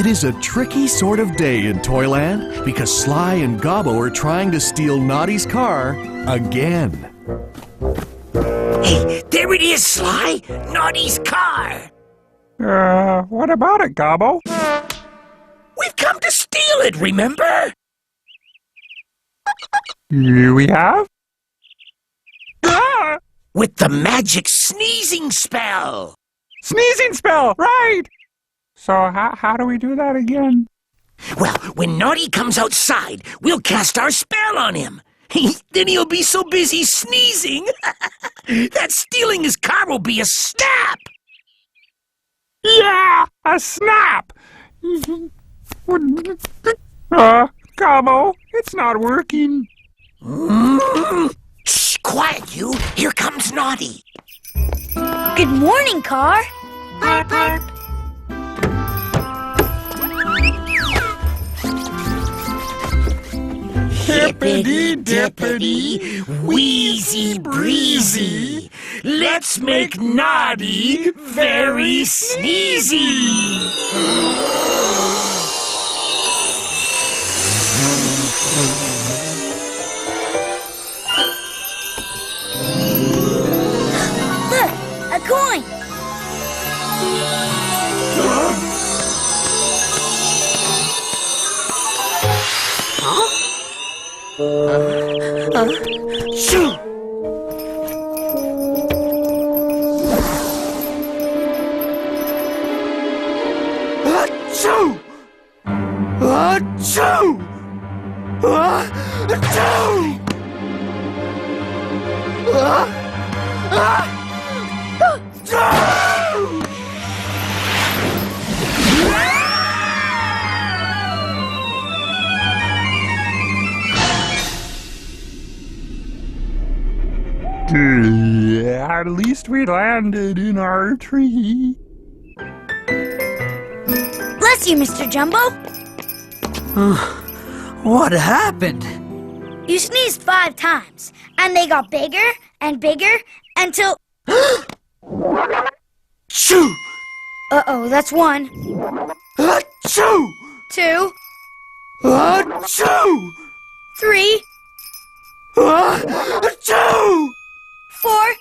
It is a tricky sort of day in Toyland because Sly and Gobbo are trying to steal Noddy's car again. Hey, there it is, Sly! Noddy's car! What about it, Gobbo? We've come to steal it, remember? We have? Ah! With the magic sneezing spell! Sneezing spell, right! So how do we do that again? Well, when Noddy comes outside, we'll cast our spell on him. Then he'll be so busy sneezing that stealing his car will be a snap! Yeah! A snap! Gobbo, it's not working. Shh, quiet you! Here comes Noddy! Good morning, car! Hippity-dippity, wheezy breezy, let's make Noddy very sneezy! Look, a coin! Shoo! Achoo! Achoo! Achoo! At least we landed in our tree. Bless you, Mr. Jumbo. What happened? You sneezed 5 times, and they got bigger and bigger until... Shoo! Uh-oh, that's 1. Achoo! 2. Achoo! 3. Achoo! 4.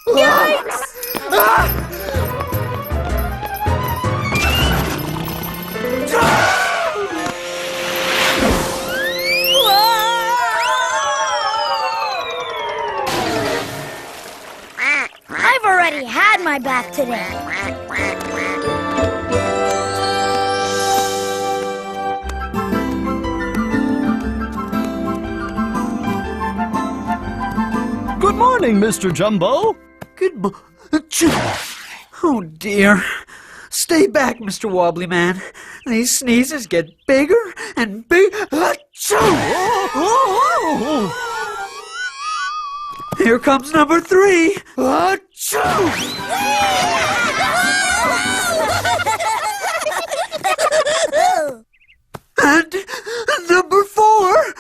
Yikes! I've already had my bath today. Good morning, Mr. Jumbo. Oh dear. Stay back, Mr. Wobbly Man. These sneezes get bigger and bigger. Here comes number 3. And number 4.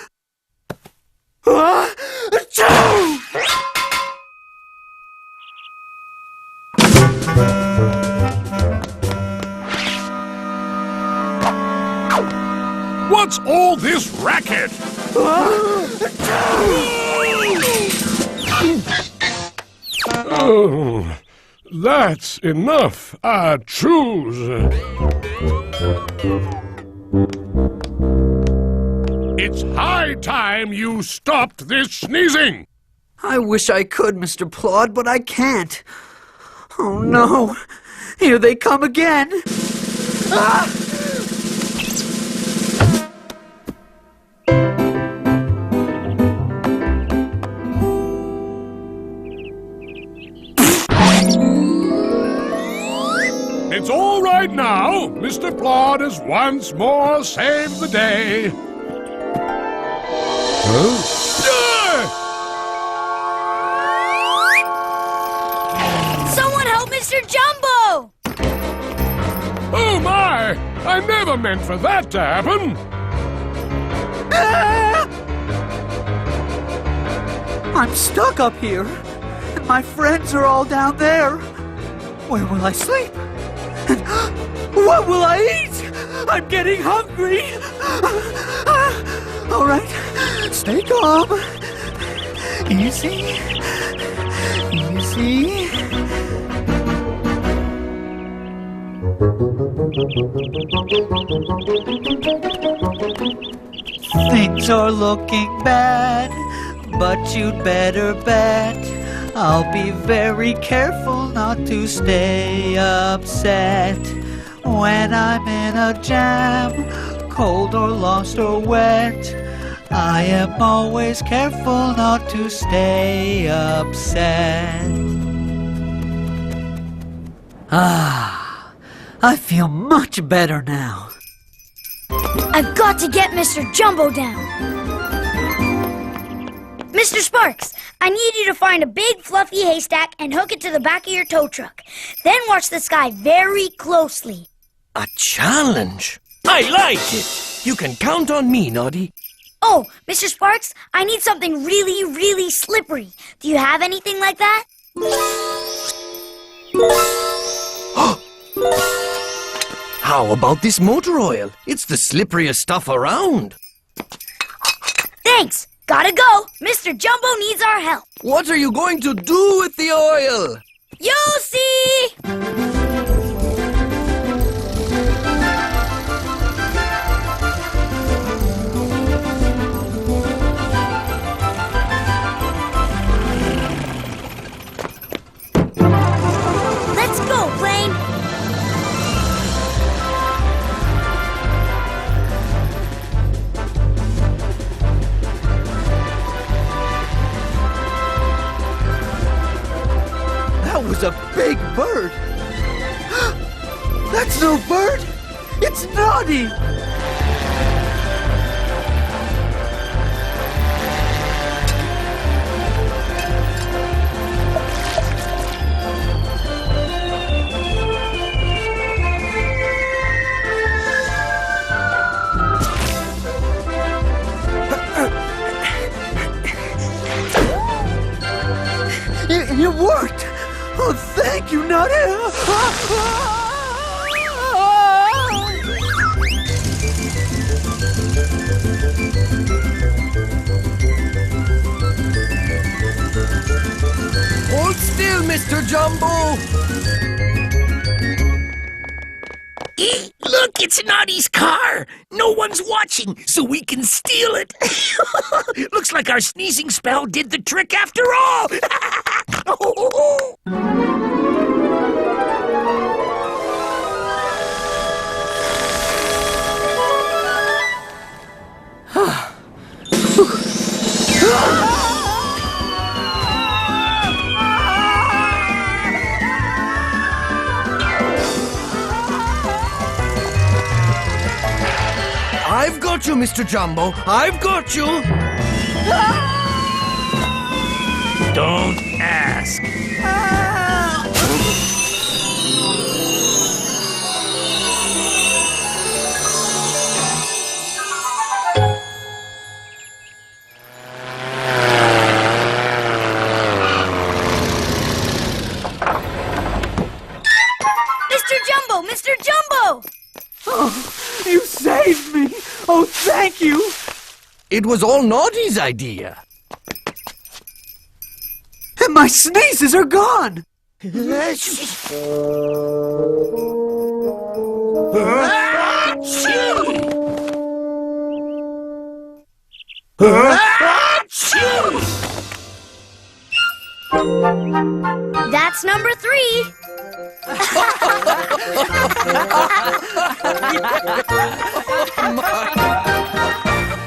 What's all this racket? Oh, that's enough. I choose. It's high time you stopped this sneezing. I wish I could, Mr. Plod, but I can't. Oh no. Here they come again. It's all right now. Mr. Plod has once more saved the day. Huh? Someone help Mr. Jumbo! Oh my! I never meant for that to happen. I'm stuck up here, and my friends are all down there. Where will I sleep? And what will I eat? I'm getting hungry. All right, stay calm. Easy. Easy. Things are looking bad, but you'd better bet I'll be very careful not to stay upset. When I'm in a jam, cold or lost or wet, I am always careful not to stay upset. I feel much better now. I've got to get Mr. Jumbo down. Mr. Sparks, I need you to find a big fluffy haystack and hook it to the back of your tow truck. Then watch the sky very closely. A challenge? I like it. You can count on me, Noddy. Oh, Mr. Sparks, I need something really, really slippery. Do you have anything like that? How about this motor oil? It's the slipperiest stuff around. Thanks. Gotta go. Mr. Jumbo needs our help. What are you going to do with the oil? You'll see! Let's go, plane! That was a big bird. That's no bird. It's Noddy. It worked! Oh, thank you, Noddy! Hold still, Mr. Jumbo. Look, it's Noddy's car. No one's watching, so we can steal it. Looks like our sneezing spell did the trick after all. I've got you, Mr. Jumbo. I've got you. Don't ask. Mr. Jumbo! Mr. Jumbo! Oh, you saved me! Oh, thank you! It was all Noddy's idea. And my sneezes are gone! That's number 3. My